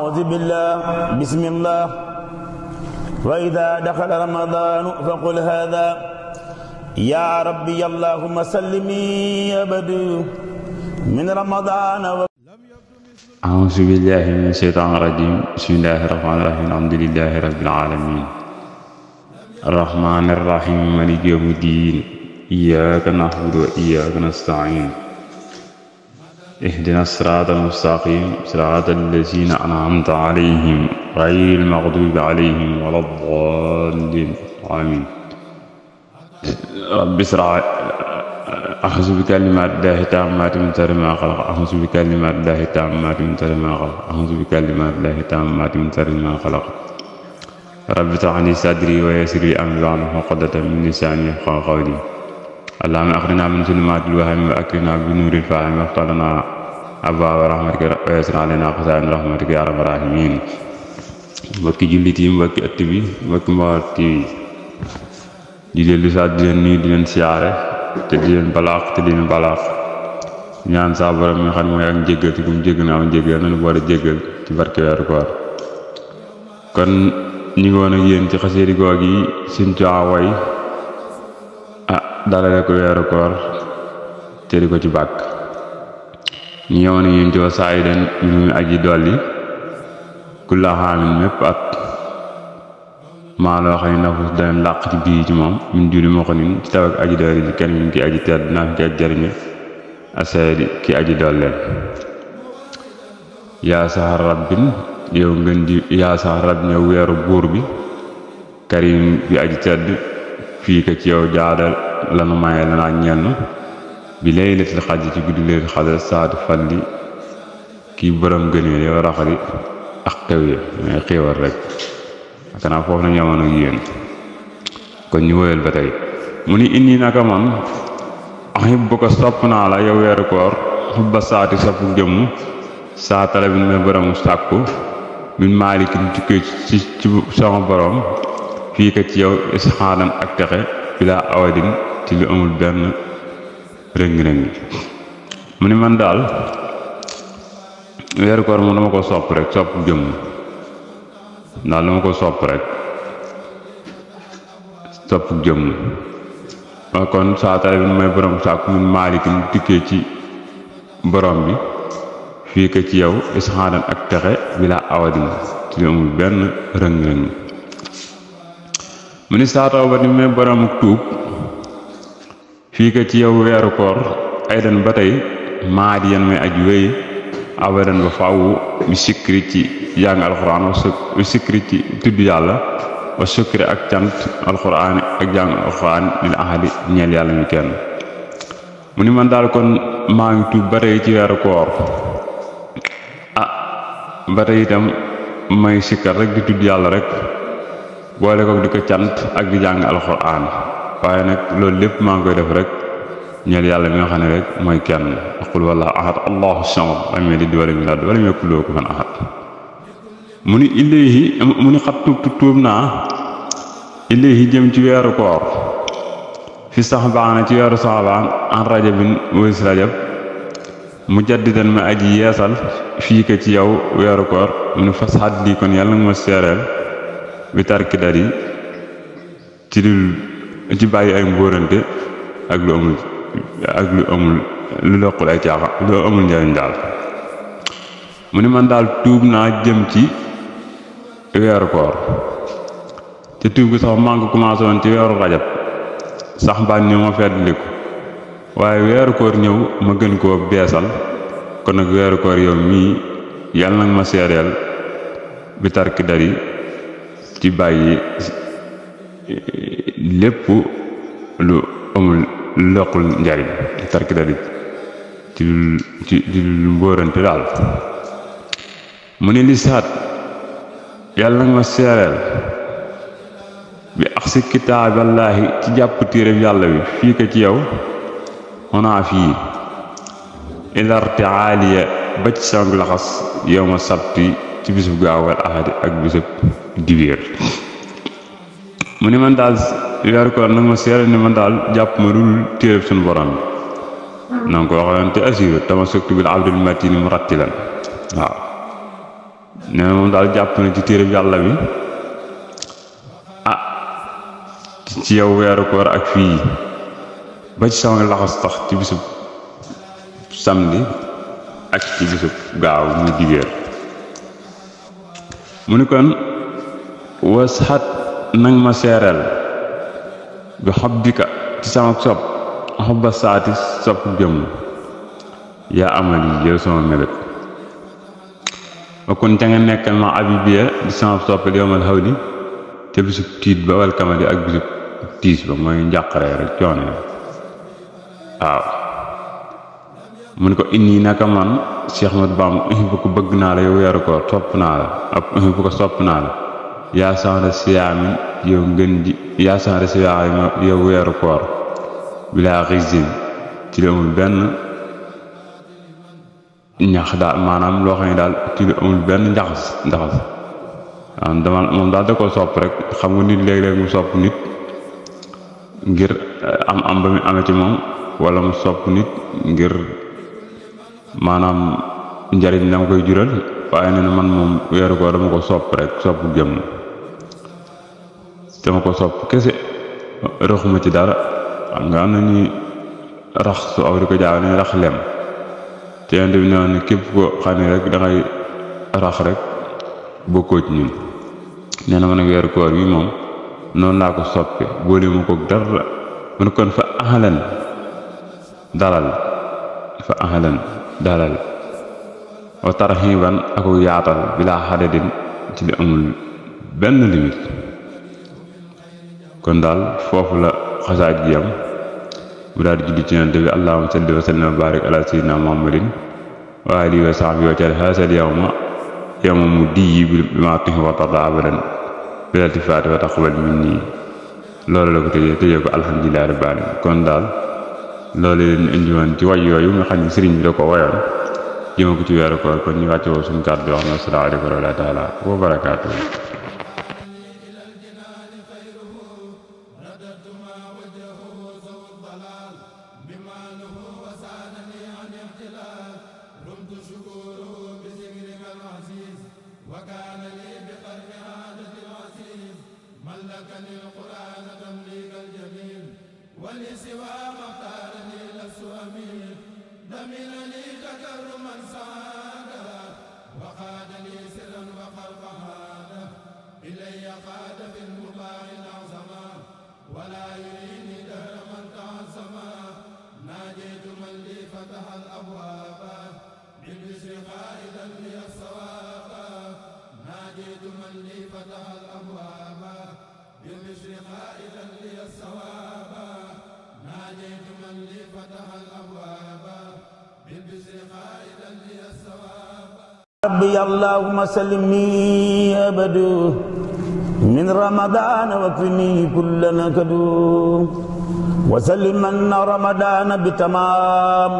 أعوذ بالله بسم الله وإذا دخل رمضان فقل هذا يا ربي اللهم سلمي أبدا من رمضان أعوذ بالله من الشيطان الرجيم بسم الله الرحمن الرحيم الحمد لله رب العالمين الرحمن الرحيم مالك يوم الدين إياك نعبد وإياك نستعين اهدنا الصراط المستقيم صراط الذين أنعمت عليهم غير المغضوب عليهم ولا الضالين آمين رب اشرح أعوذ بكلمات الله التامات من شر ما خلق أعوذ بكلمات الله التامات من شر ما خلق أعوذ بكلمات الله التامات من شر ما خلق رب اشرح لي صدري ويسر لي أمري واحلل عقدة من لساني يفقهوا قولي اللهم أخرجنا من ظلمات الوهم وأكرمنا بنور الفهم وافتح لنا أبواب رحمتك ويسر علينا خزائن رحمتك يا رب الراحمين mbokki jullit yi mbokki ëtt bi mbokki Mbaor TV di leen lu saat di leen nuyu di leen siyaare te di leen balaax te di leen balaax ñaan saa borom mi nga xam ne mooy ak njéggal te kum jéggal na am njéggal nañu boole jéggal ci barke weeru koor kon ñu ngi woon ak yéen ci xaseedi goog yi suñ coaway dalale ko weeru koor te di ko ci bàkk ñu ñëwoon ak yéen ci wa saa yi den ñu muy aji dolli kulla xaamin mépp at maa loo xam ne nafus dana làq ci bii ci moom min juli moo ko nin ci taw ak aji dolli ci kenn min ki aji tedd naa fi ki aj jariñe aseedi ki aji dolleen yaa saxar rabbin yow ngeen di yaa saxar rabbin yow weeru buur bi karim bi aji tedd fii ka ci yow jaadal lanu maye lanaa ñenn bi laylatil xadr ci guddi laylatil xadr saatu falli kii borom gënee yow raxali ak xew yi may xéewal rek akanaa foofu na ñëwoon ak yéen kon ñu woyal ba tey mu ni indi naka man axib bu ko sopp naa la yow weeru koor xubba saati soppu jëmm saa tala bi may boromu sàkku min maalikin tukkee ci sama borom fii ka ci yow isxaadan ak texe bilaa awadin ci lu amul benn rëng-rëng mu ni man daal weeru koor moom dama ko sopp rek sopp jëmm daal dama ko sopp rek sopp jëmm kon saatale bi may borom sàkku min maalikin tukkee ci borom bi fii ka ci yow isxaadan ak texe bilaa awadin ci lu amul benn rëng-rëng mu ni saataw ba ni may borom tuub fii ka ci yow weeru koor ay den ba tey maa di yan may aju wéy abadan ba faawu bi sikkiri ci jàng alxuraan wa sikkiri ci tudd yàlla wa sukkiri ak cant alxuraan ak jàng alxuraan lil ahadi ñeel yàlla mi kenn mu ni man daal kon maa ngi tuub ba tey ci weeru koor ba tey itam may sikkar rek di tudd yàlla rek boole ko di ko cant ak di jàng alxuraan waaye nag loolu lépp maa ngi koy def rek ñeel yàlla mi nga xam ne rek mooy kenn aqul wallahu ahad allahu samad lam yalid walam yulad walam yakul lahu kufuwan ahad mu ni ilayhi mu ni xat tuub naa ilayhi jëm ci weeru koor fi saxbaana ci weeru saxbaan an rajabin wais rajab mujaddidan ma aji yeesal fii ka ci yow weeru koor mu ni fas xat lii kon yàlla nga ma seereel bi tarki dari ci bàyyi ay mbóorante ak lu amul lu loqul ay caaxa lu amul njariñ daal mu ni man daal tuub naa jëm ci weeru koor te tuub gi sax maa ngi ko commencé woon ci weeru rajab sax mbaan ñëw ma feddliku waaye weeru koor ñëw ma gën koo beesal kon nag weeru koor yow mii yàlla nag ma seedeel bi tarki dari ci bàyyi lépp lu amul loqul njariñ tarki dari ci lu mbóorante daal mu ni lisaat yàlla nga ma seereel bi ak si kitaaballaahi ci jàpp téereb yàlla bi fii ka ci yow xonaa fii ilarte aaliya ba ci sama laxas yow ma sabti ci bisub gaawal ahadi ak bisub diwéer mu ni man daal weeru koor nag ma seere ni man daal jàpp ma dul téereb suñu borom bi na nga ko waxoon te assur tama suktu bil abdul matini mu rattilan waaw nee na moom daal jàpp na ci téere yàlla bi ci yow weeru koor ak fii ba ci sama laxas tax ci bisub samedi ak ci bisub gaaw muy dibéer mu ni kon wasxat nang ma seereel bi xobbika ci sama sopp xobba saati sopp jëmm yaa amal yi yow sama mébét ba kon ca nga nekkal ma abibiya di sama soppal yowmal xawdi te bisub tiit ba wal kamadi ak bisub tiis ba mooy njàqare rek coono yi waaw mu ne ko inni naka man Cheikh Ahmadou Bamba bu ko bëgg naa la yow weeru koor topp naa la ab bu ko sopp naa la yaa sanra siyaamin yow ngën ji yaa sanra siyaamin yow weeru koor bilaa xisin ci lu amul benn ñax daal maanaam loo xam ne daal ci lu amul benn njaxas waaw dama moom daal da ko sopp rek xam nga nit léeg-léeg mu sopp nit ngir am ba mu amee ci moom wala mu sopp nit ngir maanaam njariñ la ma koy jural waaye nee na man moom weeru koor dama ko sopp rek sopp jëmm dama ko sopp kese raxuma ci dara xam nga am na ñuy rax su aw di ko jaaw nañu rax lem te yonent bi ne képp ko xam ne rek dangay rax rek bokkoo ci ñun nee na ma ne weeru koor bi moom noonu laa ko soppe boole ma ko dara mu ne kon fa ahlan dalal wa tarxiban aku yaatal bilaa xadadin ci li amul benn limite kon daal foofu la xasaaj gi am mu daal di julli ci yonent bi allahumma salli wa sallim wa barik ala sayyidina muhammadin wa alihi wa sahbihi wa jal haasal yawma mu diyi bi ma tuhi wa tarda abadan bilal tifaati wa taqbal minni loolu la ko tëjee ko alhamdulillahi rabbil alamin kon daal loolu leen indi woon ci way yooyu nga xam ne sëriñ bi da ko wayoon jëma ko ci weeru koor kon ñu wàcce woo suñu kàddu wax na asalaamaaleykum wa rahmatullahi taala wa barakaatu ربي اللهم سلمني أبدا من رمضان واكفني كل نكد وسلم من رمضان بتمام